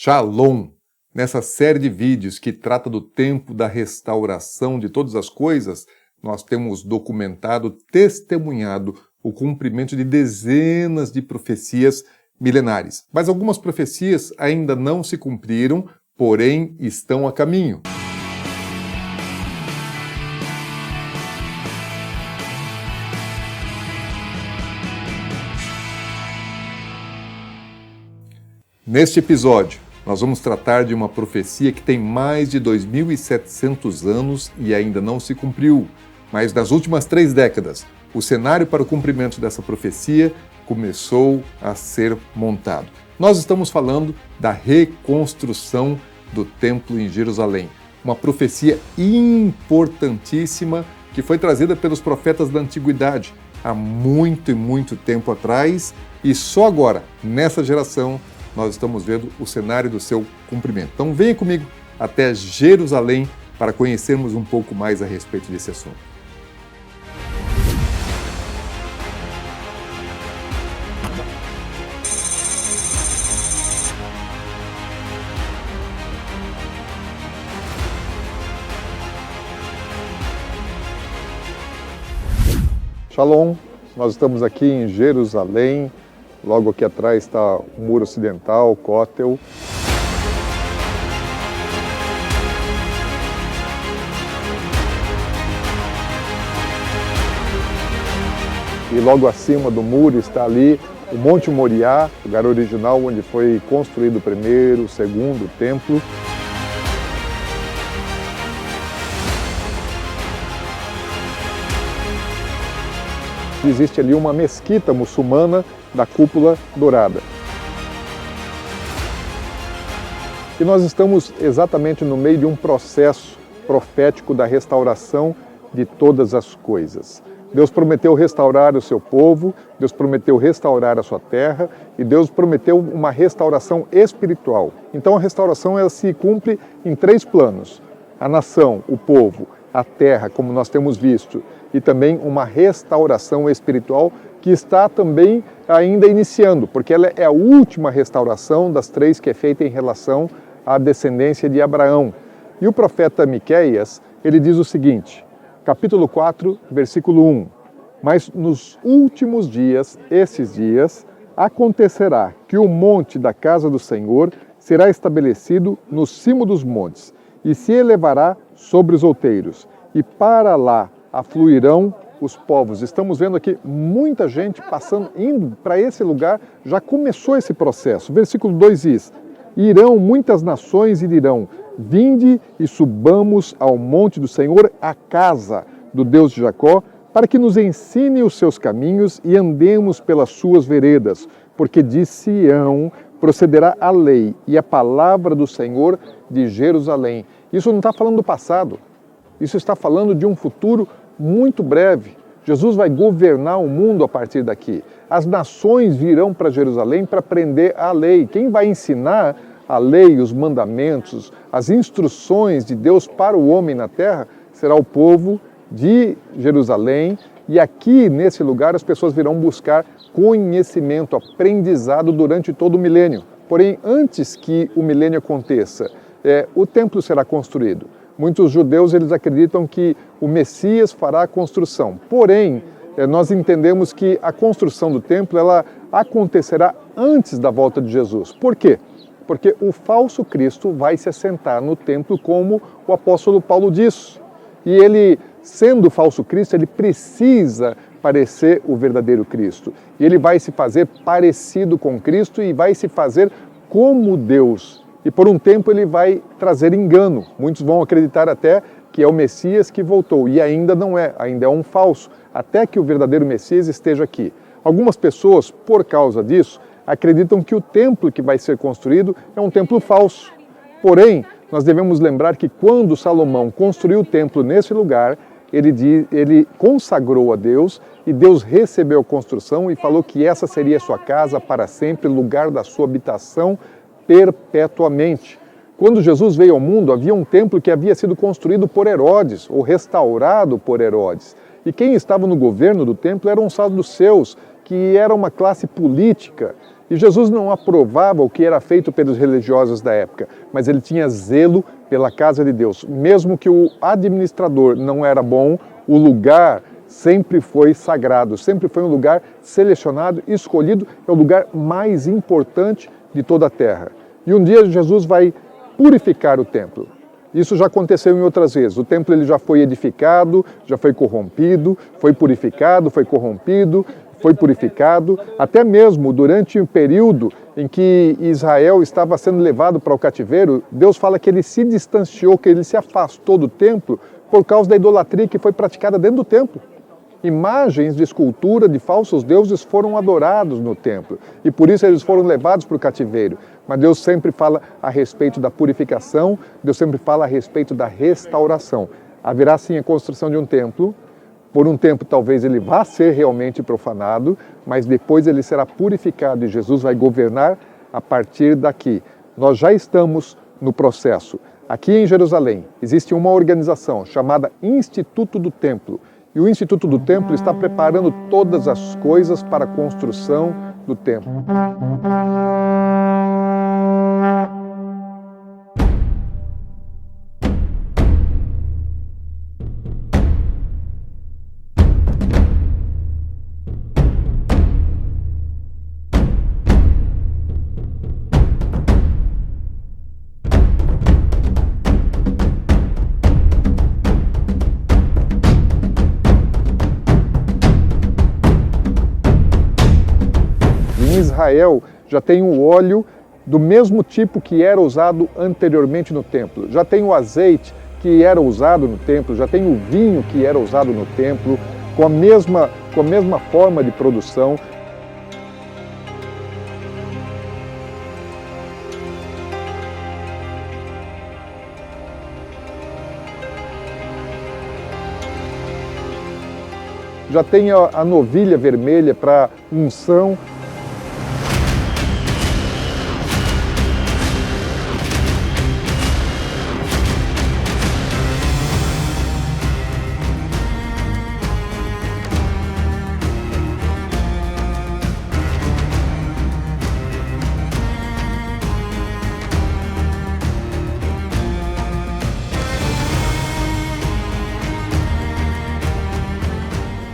Shalom! Nessa série de vídeos que trata do tempo da restauração de todas as coisas, nós temos documentado, testemunhado o cumprimento de dezenas de profecias milenares. Mas algumas profecias ainda não se cumpriram, porém estão a caminho. Neste episódio, nós vamos tratar de uma profecia que tem mais de 2.700 anos e ainda não se cumpriu. Mas nas últimas 3 décadas, o cenário para o cumprimento dessa profecia começou a ser montado. Nós estamos falando da reconstrução do templo em Jerusalém. Uma profecia importantíssima que foi trazida pelos profetas da antiguidade há muito e muito tempo atrás e só agora, nessa geração, nós estamos vendo o cenário do seu cumprimento. Então venha comigo até Jerusalém para conhecermos um pouco mais a respeito desse assunto. Shalom, nós estamos aqui em Jerusalém. Logo aqui atrás está o Muro Ocidental, o Cótel. E logo acima do muro está ali o Monte Moriá, o lugar original onde foi construído o primeiro, o segundo templo. Existe ali uma mesquita muçulmana da Cúpula Dourada. E nós estamos exatamente no meio de um processo profético da restauração de todas as coisas. Deus prometeu restaurar o seu povo, Deus prometeu restaurar a sua terra e Deus prometeu uma restauração espiritual. Então a restauração ela se cumpre em 3 planos: a nação, o povo, a terra, como nós temos visto, e também uma restauração espiritual que está também ainda iniciando, porque ela é a última restauração das 3 que é feita em relação à descendência de Abraão. E o profeta Miqueias, ele diz o seguinte, capítulo 4, versículo 1, mas nos últimos dias, esses dias, acontecerá que o monte da casa do Senhor será estabelecido no cimo dos montes e se elevará sobre os outeiros, e para lá afluirão os povos. Estamos vendo aqui muita gente passando, indo para esse lugar, já começou esse processo. Versículo 2 diz, irão muitas nações e dirão, vinde e subamos ao monte do Senhor, à casa do Deus de Jacó, para que nos ensine os seus caminhos e andemos pelas suas veredas, porque de Sião procederá a lei e a palavra do Senhor de Jerusalém. Isso não está falando do passado, isso está falando de um futuro muito breve. Jesus vai governar o mundo a partir daqui. As nações virão para Jerusalém para aprender a lei. Quem vai ensinar a lei, os mandamentos, as instruções de Deus para o homem na terra será o povo de Jerusalém. E aqui, nesse lugar, as pessoas virão buscar conhecimento, aprendizado durante todo o milênio. Porém, antes que o milênio aconteça, o templo será construído. Muitos judeus eles acreditam que o Messias fará a construção. Porém, nós entendemos que a construção do templo ela acontecerá antes da volta de Jesus. Por quê? Porque o falso Cristo vai se assentar no templo, como o apóstolo Paulo diz. E ele, sendo o falso Cristo, ele precisa parecer o verdadeiro Cristo. E ele vai se fazer parecido com Cristo e vai se fazer como Deus. E por um tempo ele vai trazer engano. Muitos vão acreditar até que é o Messias que voltou. E ainda não é, ainda é um falso. Até que o verdadeiro Messias esteja aqui. Algumas pessoas, por causa disso, acreditam que o templo que vai ser construído é um templo falso. Porém, nós devemos lembrar que quando Salomão construiu o templo nesse lugar, ele consagrou a Deus e Deus recebeu a construção e falou que essa seria a sua casa para sempre, lugar da sua habitação perpetuamente. Quando Jesus veio ao mundo, havia um templo que havia sido construído por Herodes, ou restaurado por Herodes. E quem estava no governo do templo eram os saduceus, que era uma classe política E Jesus não aprovava o que era feito pelos religiosos da época, mas ele tinha zelo pela casa de Deus. Mesmo que o administrador não era bom, o lugar sempre foi sagrado, sempre foi um lugar selecionado, escolhido, é o lugar mais importante de toda a terra. E um dia Jesus vai purificar o templo. Isso já aconteceu em outras vezes. O templo ele já foi edificado, já foi corrompido, foi purificado, foi corrompido, foi purificado. Até mesmo durante o período em que Israel estava sendo levado para o cativeiro, Deus fala que ele se distanciou, que ele se afastou do templo por causa da idolatria que foi praticada dentro do templo. Imagens de escultura de falsos deuses foram adorados no templo e por isso eles foram levados para o cativeiro. Mas Deus sempre fala a respeito da purificação, Deus sempre fala a respeito da restauração. Haverá sim a construção de um templo, por um tempo talvez ele vá ser realmente profanado, mas depois ele será purificado e Jesus vai governar a partir daqui. Nós já estamos no processo. Aqui em Jerusalém existe uma organização chamada Instituto do Templo. E o Instituto do Templo está preparando todas as coisas para a construção do templo. Em Israel já tem o óleo do mesmo tipo que era usado anteriormente no templo. Já tem o azeite que era usado no templo, já tem o vinho que era usado no templo, com a mesma forma de produção. Já tem a novilha vermelha para unção.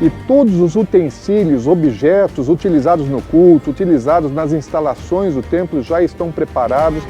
E todos os utensílios, objetos utilizados no culto, utilizados nas instalações do templo já estão preparados.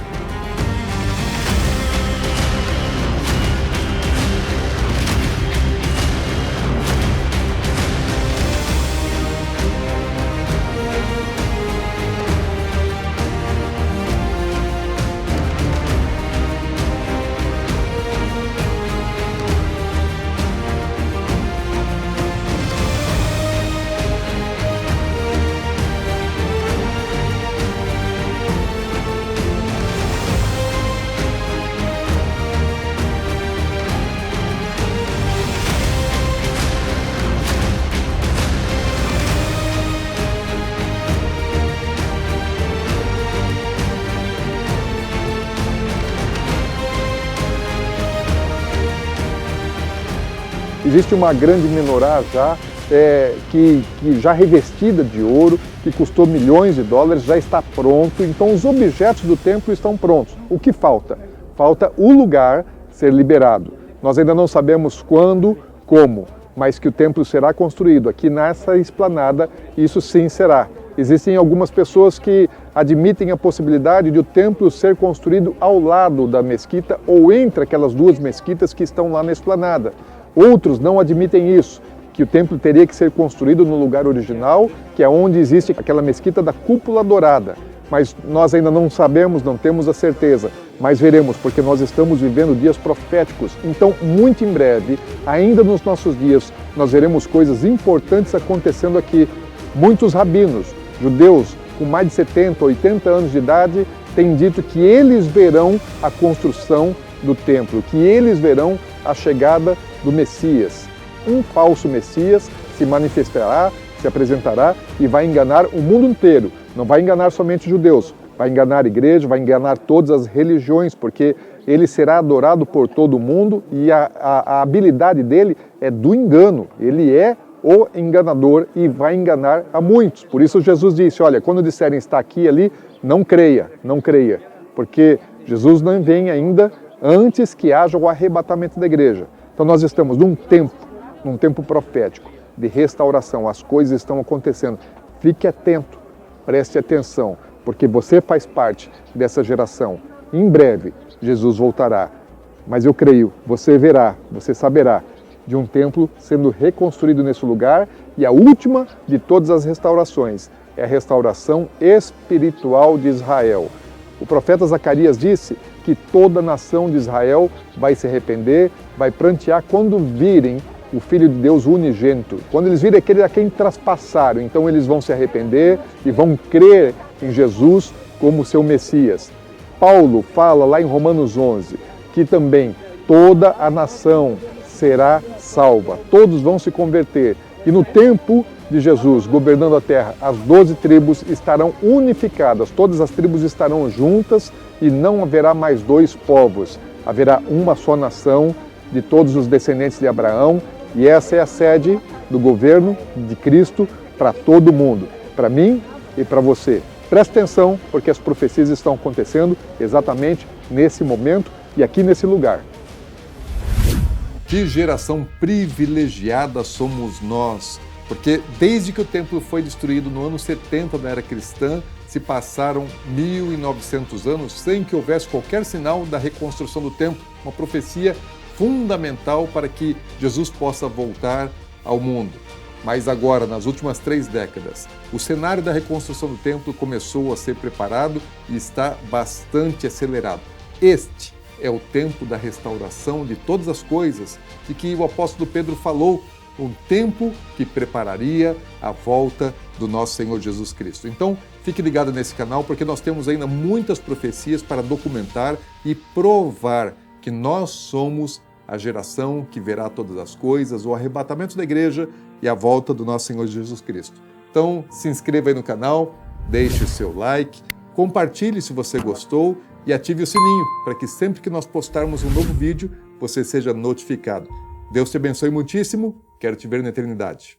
Existe uma grande menorá já, que já revestida de ouro, que custou milhões de dólares, já está pronto. Então os objetos do templo estão prontos. O que falta? Falta o lugar ser liberado. Nós ainda não sabemos quando, como, mas que o templo será construído aqui nessa esplanada, isso sim será. Existem algumas pessoas que admitem a possibilidade de o templo ser construído ao lado da mesquita ou entre aquelas duas mesquitas que estão lá na esplanada. Outros não admitem isso, que o templo teria que ser construído no lugar original, que é onde existe aquela mesquita da cúpula dourada. Mas nós ainda não sabemos, não temos a certeza, mas veremos, porque nós estamos vivendo dias proféticos. Então, muito em breve, ainda nos nossos dias, nós veremos coisas importantes acontecendo aqui. Muitos rabinos, judeus, com mais de 70, 80 anos de idade, têm dito que eles verão a construção do templo, que eles verão a chegada do Messias. Um falso Messias se manifestará, se apresentará e vai enganar o mundo inteiro. Não vai enganar somente judeus, vai enganar a igreja, vai enganar todas as religiões, porque ele será adorado por todo mundo e a habilidade dele é do engano. Ele é o enganador e vai enganar a muitos. Por isso Jesus disse, olha, quando disserem está aqui e ali, não creia, não creia, porque Jesus não vem ainda antes que haja o arrebatamento da igreja. Então nós estamos num tempo profético de restauração, as coisas estão acontecendo. Fique atento, preste atenção, porque você faz parte dessa geração. Em breve, Jesus voltará. Mas eu creio, você verá, você saberá de um templo sendo reconstruído nesse lugar e a última de todas as restaurações é a restauração espiritual de Israel. O profeta Zacarias disse que toda a nação de Israel vai se arrepender, vai prantear quando virem o Filho de Deus unigênito. Quando eles virem aquele a quem traspassaram, então eles vão se arrepender e vão crer em Jesus como seu Messias. Paulo fala lá em Romanos 11 que também toda a nação será salva, todos vão se converter. E no tempo de Jesus governando a terra, as 12 tribos estarão unificadas, todas as tribos estarão juntas e não haverá mais dois povos, haverá uma só nação de todos os descendentes de Abraão. E essa é a sede do governo de Cristo para todo mundo, para mim e para você. Preste atenção, porque as profecias estão acontecendo exatamente nesse momento e aqui nesse lugar. Que geração privilegiada somos nós, porque desde que o templo foi destruído no ano 70 da era cristã, se passaram 1900 anos sem que houvesse qualquer sinal da reconstrução do templo, uma profecia fundamental para que Jesus possa voltar ao mundo. Mas agora, nas últimas 3 décadas, o cenário da reconstrução do templo começou a ser preparado e está bastante acelerado. Este é o tempo da restauração de todas as coisas de que o apóstolo Pedro falou, um tempo que prepararia a volta do nosso Senhor Jesus Cristo. Então, fique ligado nesse canal, porque nós temos ainda muitas profecias para documentar e provar que nós somos a geração que verá todas as coisas, o arrebatamento da igreja e a volta do nosso Senhor Jesus Cristo. Então, se inscreva aí no canal, deixe o seu like, compartilhe se você gostou e ative o sininho para que sempre que nós postarmos um novo vídeo, você seja notificado. Deus te abençoe muitíssimo, quero te ver na eternidade.